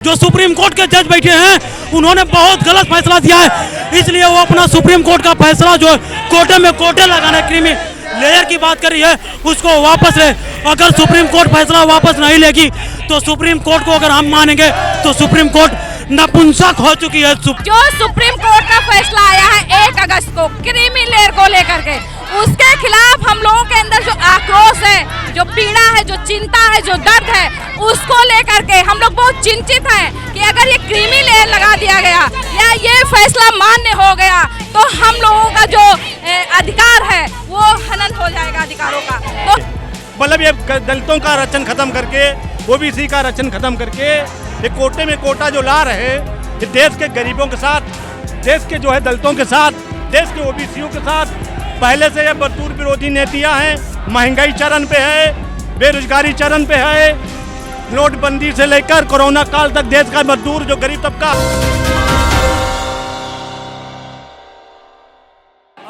जो supreme court के जज बैठे हैं उन्होंने बहुत गलत फैसला दिया है, इसलिए वो अपना सुप्रीम कोर्ट का फैसला जो कोटे लगाने क्रीमी लेयर की बात कर रही है उसको वापस ले। अगर सुप्रीम कोर्ट फैसला वापस नहीं लेगी तो सुप्रीम कोर्ट को अगर हम मानेंगे तो सुप्रीम कोर्ट नपुंसक हो चुकी है। जो सुप्रीम कोर्ट का फैसला आया है 1 अगस्त को क्रीमी लेयर को लेकर के, उसके खिलाफ हम लोगों के अंदर जो आक्रोश है, जो पीड़ा है, जो चिंता है, जो दर्द है, उसको लेकर के हम लोग बहुत चिंतित हैं कि अगर ये क्रीमी लेयर लगा दिया गया या ये फैसला मान्य हो गया तो हम लोगों का जो अधिकार है वो हनन हो जाएगा अधिकारों का। तो मतलब ये दलितों का आरक्षण खत्म करके, ओबीसी का आरक्षण खत्म करके ये कोटे में कोटा जो ला रहे, ये देश के गरीबों के साथ, देश के जो है दलितों के साथ, देश के ओबीसीओं के साथ पहले से ये मजदूर विरोधी नीतियां हैं। महंगाई चरण पे है, बेरोजगारी चरण पे है, नोटबंदी से लेकर कोरोना काल तक देश का मजदूर जो गरीब तबका।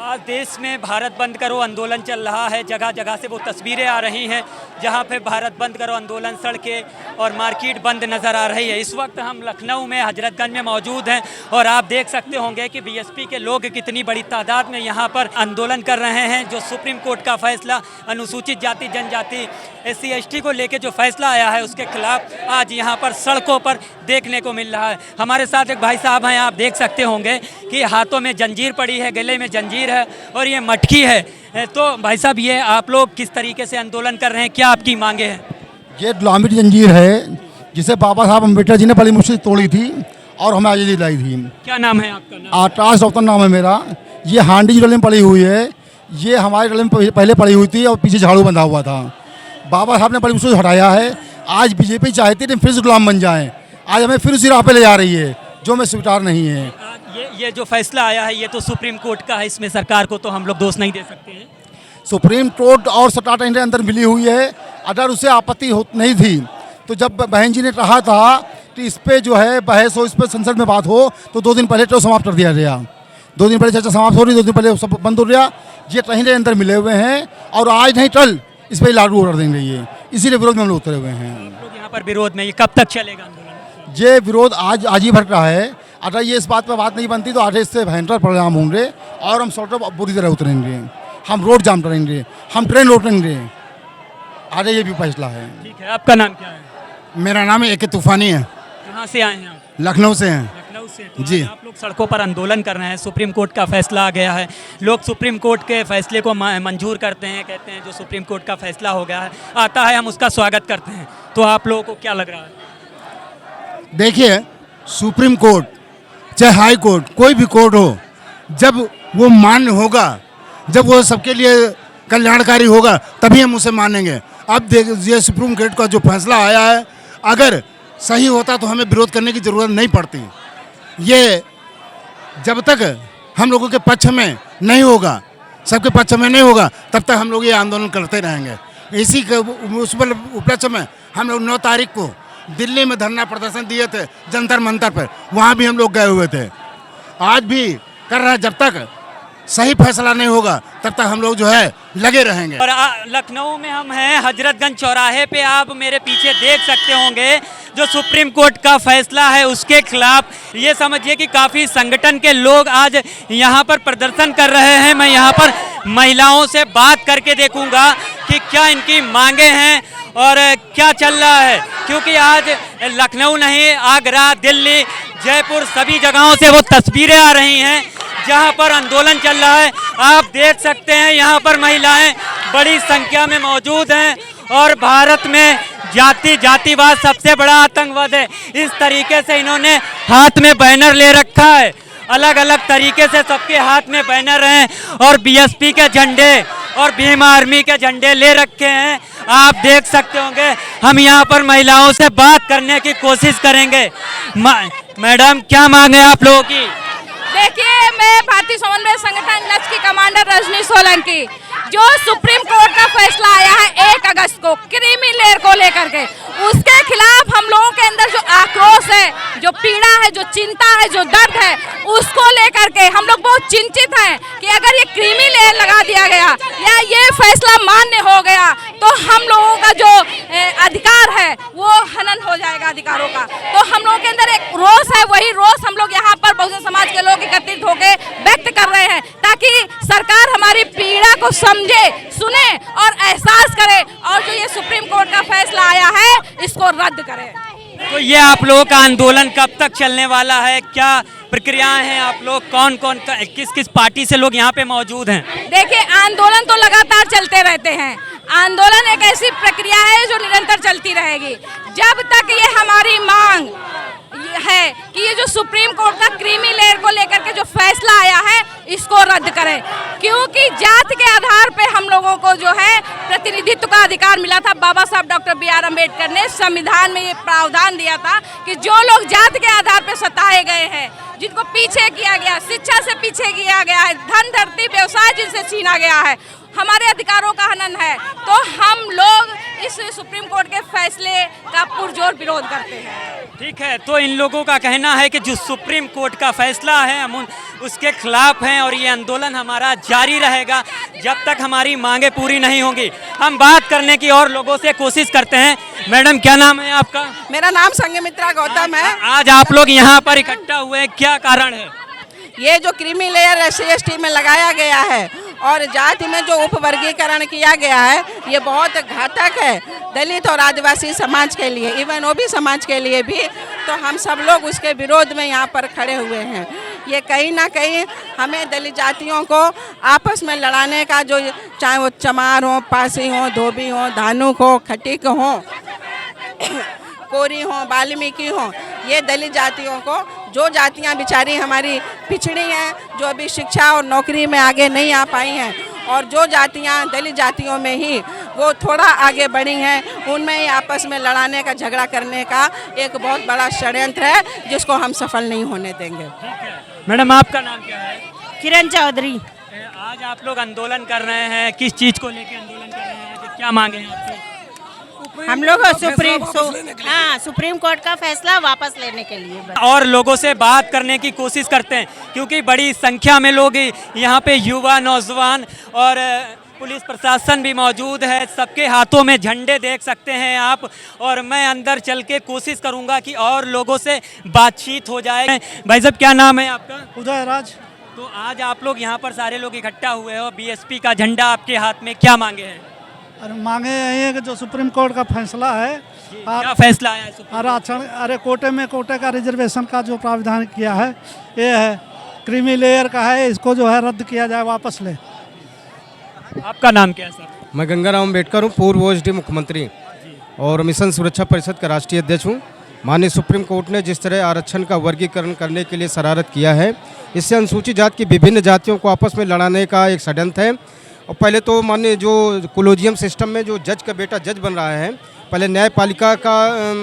आज देश में भारत बंद करो आंदोलन चल रहा है। जगह जगह से वो तस्वीरें आ रही हैं जहां पे भारत बंद करो आंदोलन, सड़कें और मार्केट बंद नज़र आ रही है। इस वक्त हम लखनऊ में हजरतगंज में मौजूद हैं और आप देख सकते होंगे कि बीएसपी के लोग कितनी बड़ी तादाद में यहां पर आंदोलन कर रहे हैं। जो सुप्रीम कोर्ट का फैसला अनुसूचित जाति जनजाति SC ST को लेके जो फैसला आया है उसके खिलाफ आज यहाँ पर सड़कों पर देखने को मिल रहा है। हमारे साथ एक भाई साहब हैं, आप देख सकते होंगे कि हाथों में जंजीर पड़ी है, गले में जंजीर है और ये मटकी है। तो भाई साहब, ये आप लोग किस तरीके से आंदोलन कर रहे हैं, क्या आपकी मांगे हैं? ये लंबी जंजीर है जिसे बाबा साहब अम्बेडकर जी ने बड़ी मुश्किल तोड़ी थी और हमें आज़ादी दिलाई थी। क्या नाम है आपका? नाम आकाश रौतन नाम है मेरा। ये हांडी डले में पड़ी हुई है, ये हमारे डले में पहले पड़ी हुई थी और पीछे झाड़ू बंधा हुआ था। बाबा साहब ने बड़ी मुश्किल हटाया है। आज बीजेपी चाहती है फिर से गुलाम बन जाएं। आज हमें फिर उसी राह पे ले जा रही है जो हमें स्वीकार नहीं है। ये जो फैसला आया है ये तो सुप्रीम कोर्ट का है, इसमें सरकार को तो हम लोग दोष नहीं दे सकते हैं। सुप्रीम कोर्ट और सट्टा इंडिया अंदर मिली हुई है। अगर उसे आपत्ति नहीं थी तो जब बहन जी ने कहा था कि इस पर जो है बहस हो, इस पर संसद में बात हो, तो 2 दिन पहले तो समाप्त कर दिया गया। 2 दिन पहले चर्चा समाप्त हो रही, 2 दिन पहले सब बंद हो गया। ये कहीं के अंदर मिले हुए हैं और आज नहीं कल इस पर लागू कर देंगे। ये इसीलिए विरोध में हम लोग उतरे हुए हैं। लोग यहाँ पर विरोध में, ये कब तक चलेगा आंदोलन? ये विरोध आज ही भर रहा है। अगर ये इस बात पर बात नहीं बनती तो आज इससे भयंकर परिणाम होंगे और हम सड़कों पर बुरी तरह उतरेंगे, हम रोड जाम करेंगे, हम ट्रेन रोकेंगे। आज ये भी फैसला है। ठीक है, आपका नाम क्या है? मेरा नाम एक तूफानी है। कहाँ से आए हैं आप? लखनऊ से हैं। लखनऊ से। तो जी। आप लोग सड़कों पर आंदोलन कर रहे हैं, सुप्रीम कोर्ट का फैसला आ गया है। लोग सुप्रीम कोर्ट के फैसले को मंजूर करते हैं, कहते हैं जो सुप्रीम कोर्ट का फैसला हो गया है आता है हम उसका स्वागत करते हैं। तो आप लोगों को क्या लग रहा है? देखिए, सुप्रीम कोर्ट चाहे हाई कोर्ट, कोई भी कोर्ट हो, जब वो मान्य होगा, जब वो सबके लिए कल्याणकारी होगा तभी हम उसे मानेंगे। अब देखिए सुप्रीम कोर्ट का जो फैसला आया है, अगर सही होता तो हमें विरोध करने की ज़रूरत नहीं पड़ती। ये जब तक हम लोगों के पक्ष में नहीं होगा, सबके पक्ष में नहीं होगा, तब तक हम लोग ये आंदोलन करते रहेंगे। इसी के उस उपलक्ष्य में हम लोग 9 तारीख को दिल्ली में धरना प्रदर्शन दिए थे जंतर मंतर पर, वहाँ भी हम लोग गए हुए थे। आज भी कर रहे हैं। जब तक सही फैसला नहीं होगा तब तक हम लोग जो है लगे रहेंगे। और लखनऊ में हम हैं, हजरतगंज चौराहे पे आप मेरे पीछे देख सकते होंगे जो सुप्रीम कोर्ट का फैसला है उसके खिलाफ ये समझिए कि काफ़ी संगठन के लोग आज यहाँ पर प्रदर्शन कर रहे हैं। मैं यहाँ पर महिलाओं से बात करके देखूंगा कि क्या इनकी मांगे हैं और क्या चल रहा है, क्योंकि आज लखनऊ नहीं, आगरा, दिल्ली, जयपुर सभी जगहों से वो तस्वीरें आ रही हैं जहां पर आंदोलन चल रहा है। आप देख सकते हैं यहाँ पर महिलाएं बड़ी संख्या में मौजूद हैं और भारत में जातिवाद सबसे बड़ा आतंकवाद है। इस तरीके से इन्होंने हाथ में बैनर ले रखा है, अलग अलग तरीके से सबके हाथ में बैनर हैं और BSP के झंडे और भीम आर्मी के झंडे ले रखे हैं। आप देख सकते होंगे। हम यहाँ पर महिलाओं से बात करने की कोशिश करेंगे। मैडम, क्या मांग है आप लोगों की? देखिए, मैं भारतीय समन्वय संगठन लक्ष्य की कमांडर रजनी सोलंकी। जो सुप्रीम कोर्ट का फैसला आया है 1 अगस्त को क्रीमी लेयर को लेकर के, उसके खिलाफ हम लोगों के अंदर जो आक्रोश है, जो पीड़ा है, जो चिंता है, जो दर्द है, उसको लेकर के हम लोग बहुत चिंतित हैं कि अगर ये क्रीमी लेयर लगा दिया गया या ये फैसला मान्य हो गया तो हम लोगों का जो अधिकार है वो हनन हो जाएगा अधिकारों का। तो हम लोगों के अंदर एक रोष है, वही रोष हम लोग यहाँ पर बहुजन समाज के लोग एकत्रित होकर व्यक्त कर रहे हैं ताकि सरकार हमारी पीड़ा को समझे, सुने और एहसास करे और जो ये सुप्रीम कोर्ट का फैसला आया है इसको रद्द करे। तो ये आप लोगों का आंदोलन कब तक चलने वाला है, क्या प्रक्रियाएं हैं, आप लोग कौन कौन किस किस पार्टी से लोग यहाँ पे मौजूद हैं? देखिए, आंदोलन तो लगातार चलते रहते हैं। आंदोलन एक ऐसी प्रक्रिया है जो निरंतर चलती रहेगी जब तक ये हमारी मांग है कि ये जो सुप्रीम कोर्ट का क्रीमी लेयर को लेकर के जो फैसला आया है इसको रद्द करें, क्योंकि जात के आधार पे हम लोगों को जो है प्रतिनिधित्व का अधिकार मिला था। बाबा साहब डॉक्टर B.R. अम्बेडकर ने संविधान में ये प्रावधान दिया था कि जो लोग जात के आधार पे सताए गए हैं, जिनको पीछे किया गया, शिक्षा से पीछे किया गया है, धन धरती व्यवसाय जिनसे छीना गया है, हमारे अधिकारों का हनन है, तो हम लोग इस सुप्रीम कोर्ट के फैसले का पुरजोर विरोध करते हैं। ठीक है, तो इन लोगों का कहना है कि जो सुप्रीम कोर्ट का फैसला है हम उसके खिलाफ हैं और ये आंदोलन हमारा जारी रहेगा जब तक हमारी मांगे पूरी नहीं होंगी। हम बात करने की और लोगों से कोशिश करते हैं। मैडम, क्या नाम है आपका? मेरा नाम संघमित्रा गौतम है। आज आप लोग यहाँ पर इकट्ठा हुए हैं, क्या कारण है? ये जो क्रीमी लेयर SC/ST में लगाया गया है और जाति में जो उपवर्गीकरण किया गया है ये बहुत घातक है दलित और आदिवासी समाज के लिए, इवन OB समाज के लिए भी। तो हम सब लोग उसके विरोध में यहाँ पर खड़े हुए हैं। ये कहीं ना कहीं हमें दलित जातियों को आपस में लड़ाने का, जो चाहे वो चमार हो, पासी हो, धोबी हो, धानुक हो, खटिक हो, कोरी हो, वाल्मीकि हो, ये दलित जातियों को, जो जातियां बेचारी हमारी पिछड़ी हैं, जो अभी शिक्षा और नौकरी में आगे नहीं आ पाई हैं, और जो जातियां दलित जातियों में ही वो थोड़ा आगे बढ़ी हैं, उनमें ही आपस में लड़ाने का, झगड़ा करने का एक बहुत बड़ा षड्यंत्र है जिसको हम सफल नहीं होने देंगे। मैडम, आपका नाम क्या है? किरण चौधरी। आज आप लोग आंदोलन कर रहे हैं, किस चीज़ को लेकर आंदोलन कर रहे हैं, क्या मांगे हैं आपसे? हम लोग सुप्रीम कोर्ट का फैसला वापस लेने के लिए और लोगों से बात करने की कोशिश करते हैं क्योंकि बड़ी संख्या में लोग यहाँ पे युवा, नौजवान और पुलिस प्रशासन भी मौजूद है। सबके हाथों में झंडे देख सकते हैं आप, और मैं अंदर चल के कोशिश करूँगा कि और लोगों से बातचीत हो जाए। भाई साहब, क्या नाम है आपका? उदय राज। तो आज आप लोग यहाँ पर सारे लोग इकट्ठा हुए हो, BSP का झंडा आपके हाथ में, क्या मांगे हैं? अरे मांगे यही है कि जो सुप्रीम कोर्ट का फैसला है, क्या फैसला आया है? आरक्षण, अरे कोटे का रिजर्वेशन का जो प्रावधान किया है ये है क्रीमी लेयर का है, इसको जो है रद्द किया जाए, वापस ले। आपका नाम क्या है सर? मैं गंगाराम अम्बेडकर हूँ, पूर्व OSD मुख्यमंत्री और मिशन सुरक्षा परिषद का राष्ट्रीय अध्यक्ष हूँ। माननीय सुप्रीम कोर्ट ने जिस तरह आरक्षण का वर्गीकरण करने के लिए शरारत किया है, इससे अनुसूचित जाति की विभिन्न जातियों को आपस में लड़ाने का एक षड्यंत्र है। और पहले तो माननीय जो कोलोजियम सिस्टम में जो जज का बेटा जज बन रहा है, पहले न्यायपालिका का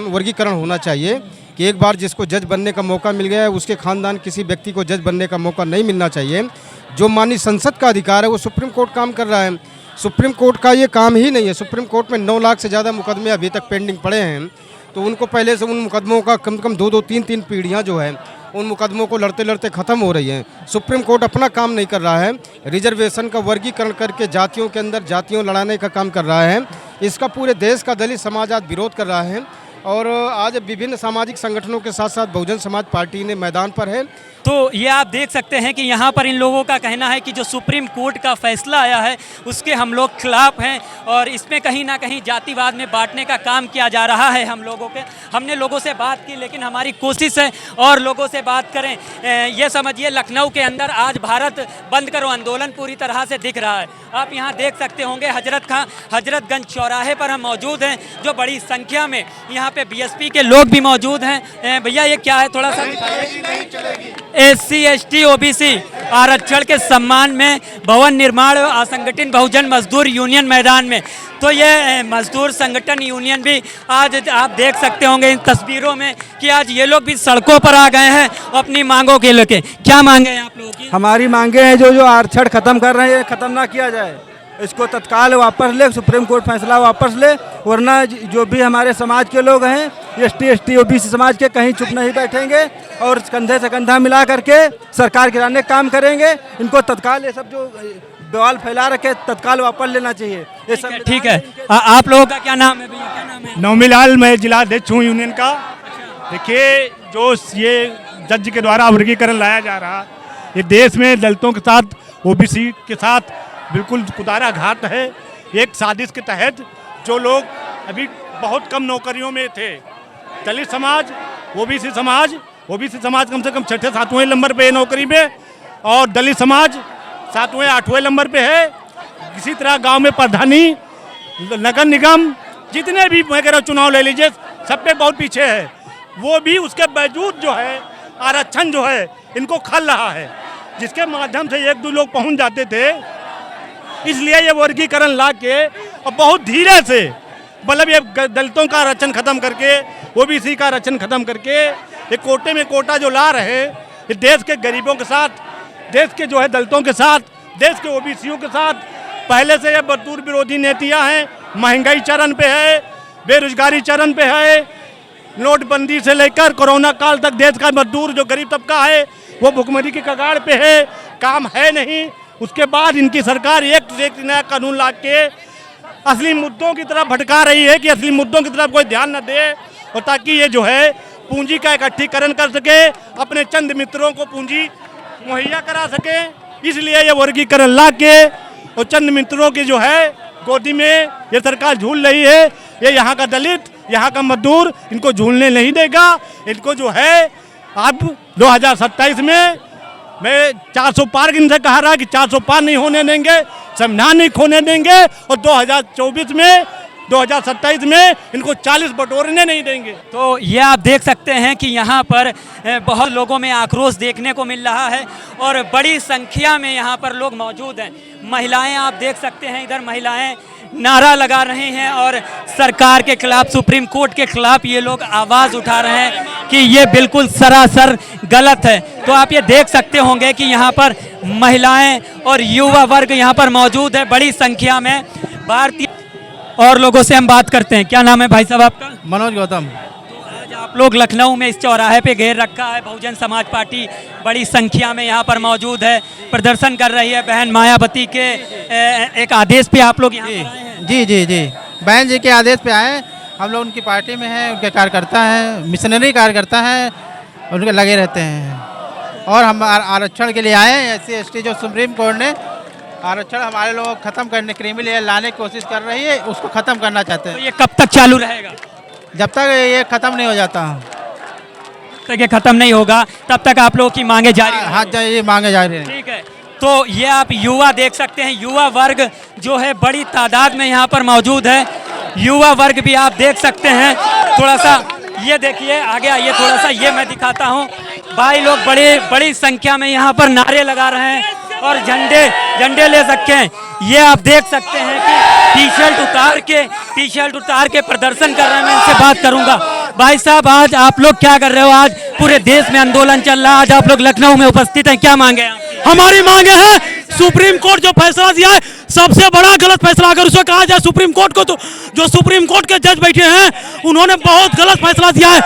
वर्गीकरण होना चाहिए कि एक बार जिसको जज बनने का मौका मिल गया है उसके खानदान किसी व्यक्ति को जज बनने का मौका नहीं मिलना चाहिए। जो माननीय संसद का अधिकार है वो सुप्रीम कोर्ट काम कर रहा है, सुप्रीम कोर्ट का ये काम ही नहीं है। सुप्रीम कोर्ट में 9 लाख से ज़्यादा मुकदमे अभी तक पेंडिंग पड़े हैं, तो उनको पहले से उन मुकदमों का कम से कम 2-2, 3-3 पीढ़ियाँ जो है उन मुकदमों को लड़ते लड़ते ख़त्म हो रही हैं। सुप्रीम कोर्ट अपना काम नहीं कर रहा है, रिजर्वेशन का वर्गीकरण करके जातियों के अंदर जातियों लड़ाने का काम कर रहा है। इसका पूरे देश का दलित समाज आज विरोध कर रहा है और आज विभिन्न सामाजिक संगठनों के साथ साथ बहुजन समाज पार्टी ने मैदान पर है। तो ये आप देख सकते हैं कि यहाँ पर इन लोगों का कहना है कि जो सुप्रीम कोर्ट का फैसला आया है उसके हम लोग खिलाफ हैं और इसमें कहीं ना कहीं जातिवाद में बांटने का काम किया जा रहा है। हम लोगों के हमने लोगों से बात की, लेकिन हमारी कोशिश है और लोगों से बात करें। ये समझिए लखनऊ के अंदर आज भारत बंद करो आंदोलन पूरी तरह से दिख रहा है। आप यहाँ देख सकते होंगे हजरतगंज चौराहे पर हम मौजूद हैं, जो बड़ी संख्या में यहाँ पे BSP के लोग भी मौजूद हैं। भैया ये क्या है, थोड़ा सा SC ST OBC आरक्षण के सम्मान में भवन निर्माण असंगठित बहुजन मजदूर यूनियन मैदान में। तो ये मजदूर संगठन यूनियन भी आज आप देख सकते होंगे इन तस्वीरों में कि आज ये लोग भी सड़कों पर आ गए हैं अपनी मांगों के लेके। क्या मांगे हैं आप लोगों की? हमारी मांगे हैं जो आरक्षण खत्म कर रहे हैं खत्म ना किया जाए, इसको तत्काल वापस ले, सुप्रीम कोर्ट फैसला वापस ले, वरना जो भी हमारे समाज के लोग हैं ST OBC समाज के कहीं चुप नहीं बैठेंगे और कंधे से कंधा मिला करके सरकार गिराने का काम करेंगे। इनको तत्काल ये सब जो बवाल फैला रखे तत्काल वापस लेना चाहिए। ये सब ठीक है। आप लोगों का क्या नाम है भैया, क्या नाम है? नौमीलाल, मैं जिला अध्यक्ष हूँ यूनियन का। देखिए, जो ये जज के द्वारा वर्गीकरण लाया जा रहा, ये देश में दलितों के साथ OBC के साथ बिल्कुल कुदारा घात है। एक साजिश के तहत जो लोग अभी बहुत कम नौकरियों में थे, दलित समाज, OBC समाज कम से कम 6ठे-7वें नंबर पे है नौकरी में, और दलित समाज 7वें-8वें नंबर पे है। इसी तरह गांव में प्रधानी, नगर निगम, जितने भी वगैरह चुनाव ले लीजिए, सब पे बहुत पीछे है। वो भी उसके बावजूद जो है आरक्षण जो है इनको खल रहा है, जिसके माध्यम से 1-2 लोग पहुंच जाते थे। इसलिए ये वर्गीकरण ला के और बहुत धीरे से, मतलब ये दलितों का आरक्षण खत्म करके, OBC का आरक्षण खत्म करके, ये कोटे में कोटा जो ला रहे, ये देश के गरीबों के साथ, देश के जो है दलितों के साथ, देश के OBCयों के साथ पहले से ये मजदूर विरोधी नीतियाँ हैं। महंगाई चरण पे है, बेरोजगारी चरण पे है, नोटबंदी से लेकर कोरोना काल तक देश का मजदूर जो गरीब तबका है वो भुखमरी की कगार पे है, काम है नहीं। उसके बाद इनकी सरकार एक नया कानून ला के असली मुद्दों की तरफ भटका रही है कि असली मुद्दों की तरफ कोई ध्यान न दे, और ताकि ये जो है पूंजी का इकट्ठीकरण कर सके, अपने चंद मित्रों को पूंजी मुहैया करा सके। इसलिए ये वर्गीकरण ला के और चंद मित्रों की जो है गोदी में ये सरकार झूल रही है। ये यहाँ का दलित, यहाँ का मजदूर इनको झूलने नहीं देगा। इनको जो है अब 2027 में मैं 400 पार इनसे कहा रहा कि 400 पार नहीं होने देंगे, संविधान नहीं खोने देंगे, और 2027 में इनको 40 बटोरने नहीं देंगे। तो ये आप देख सकते हैं कि यहाँ पर बहुत लोगों में आक्रोश देखने को मिल रहा है और बड़ी संख्या में यहाँ पर लोग मौजूद हैं। महिलाएं आप देख सकते हैं, इधर महिलाएं नारा लगा रहे हैं और सरकार के खिलाफ, सुप्रीम कोर्ट के खिलाफ ये लोग आवाज़ उठा रहे हैं कि ये बिल्कुल सरासर गलत है। तो आप ये देख सकते होंगे कि यहाँ पर महिलाएं और युवा वर्ग यहाँ पर मौजूद है बड़ी संख्या में। भारतीय और लोगों से हम बात करते हैं। क्या नाम है भाई साहब आपका? मनोज गौतम। तो आज आप लोग लखनऊ में इस चौराहे पे घेर रखा है, बहुजन समाज पार्टी बड़ी संख्या में यहाँ पर मौजूद है, प्रदर्शन कर रही है। बहन मायावती के एक आदेश पे आप लोग यहाँ पर आए हैं? जी, बहन जी के आदेश पे आए। हम लोग उनकी पार्टी में हैं, उनके कार्यकर्ता हैं, मिशनरी कार्यकर्ता हैं, उनके लगे रहते हैं। और हम आरक्षण के लिए आए हैं। SC ST जो सुप्रीम कोर्ट ने आरक्षण हमारे लोगों को खत्म करने, क्रीमी लेयर लाने की कोशिश कर रही है, उसको खत्म करना चाहते हैं। तो ये कब तक चालू रहेगा? जब तक ये खत्म नहीं हो जाता। जब तक ये खत्म नहीं होगा तब तक आप लोगों की मांगे जारी रहेंगी? हाँ, ये मांगे जारी रहेंगी। ठीक है। तो ये आप युवा देख सकते हैं, युवा वर्ग जो है बड़ी तादाद में यहाँ पर मौजूद है। युवा वर्ग भी आप देख सकते हैं। थोड़ा सा ये देखिए, आगे आइए, थोड़ा सा ये मैं दिखाता हूँ। भाई लोग बड़ी संख्या में यहाँ पर नारे लगा रहे हैं और झंडे ले सकते हैं। ये आप देख सकते हैं कि टी शर्ट उतार के प्रदर्शन कर रहे हैं। मैं इनसे बात करूंगा। भाई साहब, आज आप लोग क्या कर रहे हो? आज पूरे देश में आंदोलन चल रहा है, आज आप लोग लखनऊ में उपस्थित हैं, क्या मांगे हैं? हमारी मांगे है, सुप्रीम कोर्ट जो फैसला दिया है सबसे बड़ा गलत फैसला। अगर उसे कहा जाए सुप्रीम कोर्ट को, तो जो सुप्रीम कोर्ट के जज बैठे हैं उन्होंने बहुत गलत फैसला दिया है।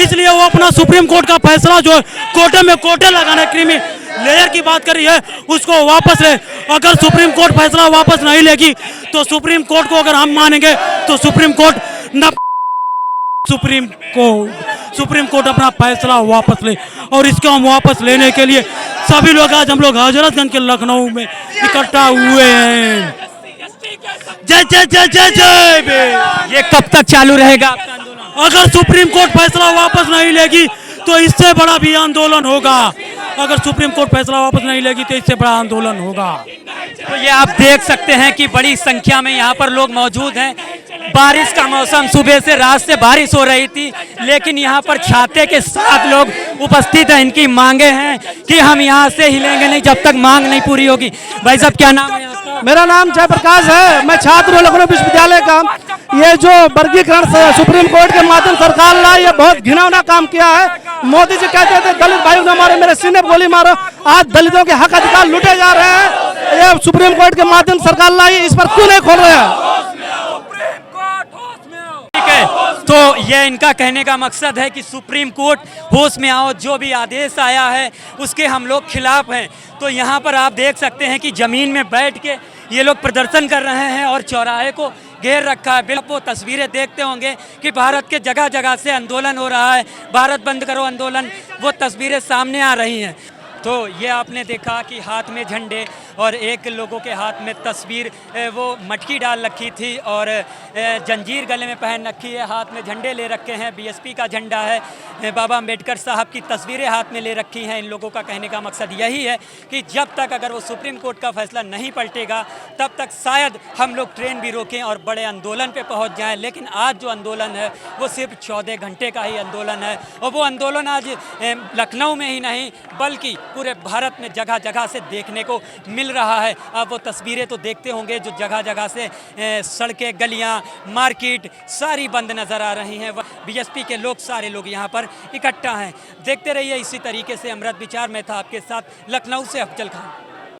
इसलिए वो अपना सुप्रीम कोर्ट का फैसला जो कोटे में कोटे लगाने, क्रीमी लेयर की बात कर रही है, उसको वापस ले। अगर सुप्रीम कोर्ट फैसला वापस नहीं लेगी तो सुप्रीम कोर्ट को अगर हम मानेंगे तो सुप्रीम कोर्ट अपना फैसला वापस ले। और इसको हम वापस लेने के लिए सभी लोग आज हम लोग हजरतगंज के लखनऊ में इकट्ठा हुए हैं। जय जय जय जय जय। ये कब तक चालू रहेगा आपका आंदोलन? अगर सुप्रीम कोर्ट फैसला वापस नहीं लेगी तो इससे बड़ा भी आंदोलन होगा। अगर सुप्रीम कोर्ट फैसला वापस नहीं लेगी तो इससे बड़ा आंदोलन होगा। तो ये आप देख सकते हैं कि बड़ी संख्या में यहाँ पर लोग मौजूद हैं। बारिश का मौसम, सुबह से रात से बारिश हो रही थी, लेकिन यहाँ पर छाते के साथ लोग उपस्थित हैं। इनकी मांगे हैं कि हम यहाँ से हिलेंगे नहीं जब तक मांग नहीं पूरी होगी। भाई साहब, क्या नाम है आपका? मेरा नाम जयप्रकाश है, मैं छात्र हूँ लखनऊ विश्वविद्यालय का। ये जो वर्गीकरण सुप्रीम कोर्ट के माध्यम सरकार ला, ये बहुत घिनौना काम किया है। मोदी जी कहते थे दलित भाइयों ने हमारे मेरे सीने पर गोली मारो, आज दलितों के हक अधिकार लूटे जा रहे हैं। ये सुप्रीम कोर्ट के माध्यम से सरकार लाई, इस पर क्यों नहीं खोल रहे हैं? ठीक है, तो ये इनका कहने का मकसद है कि सुप्रीम कोर्ट होश में आओ, जो भी आदेश आया है उसके हम लोग खिलाफ हैं। तो यहाँ पर आप देख सकते हैं कि ज़मीन में बैठ के ये लोग प्रदर्शन कर रहे हैं और चौराहे को घेर रखा है। बिल्कुल वो तस्वीरें देखते होंगे कि भारत के जगह जगह से आंदोलन हो रहा है, भारत बंद करो आंदोलन, वो तस्वीरें सामने आ रही हैं। तो ये आपने देखा कि हाथ में झंडे और एक लोगों के हाथ में तस्वीर, वो मटकी डाल रखी थी और जंजीर गले में पहन रखी है, हाथ में झंडे ले रखे हैं, बीएसपी का झंडा है, बाबा अम्बेडकर साहब की तस्वीरें हाथ में ले रखी हैं। इन लोगों का कहने का मकसद यही है कि जब तक अगर वो सुप्रीम कोर्ट का फैसला नहीं पलटेगा तब तक शायद हम लोग ट्रेन भी रोकें और बड़े आंदोलन पे पहुंच जाएं। लेकिन आज जो आंदोलन है वो सिर्फ 14 घंटे का ही आंदोलन है और वो आंदोलन आज लखनऊ में ही नहीं बल्कि पूरे भारत में जगह जगह से देखने को मिल रहा है। आप वो तस्वीरें तो देखते होंगे जो जगह जगह से सड़कें, गलियां, मार्केट सारी बंद नज़र आ रही हैं। बीएसपी के लोग, सारे लोग यहाँ पर इकट्ठा हैं। देखते रहिए इसी तरीके से अमृत विचार में था आपके साथ लखनऊ से अफजल खान।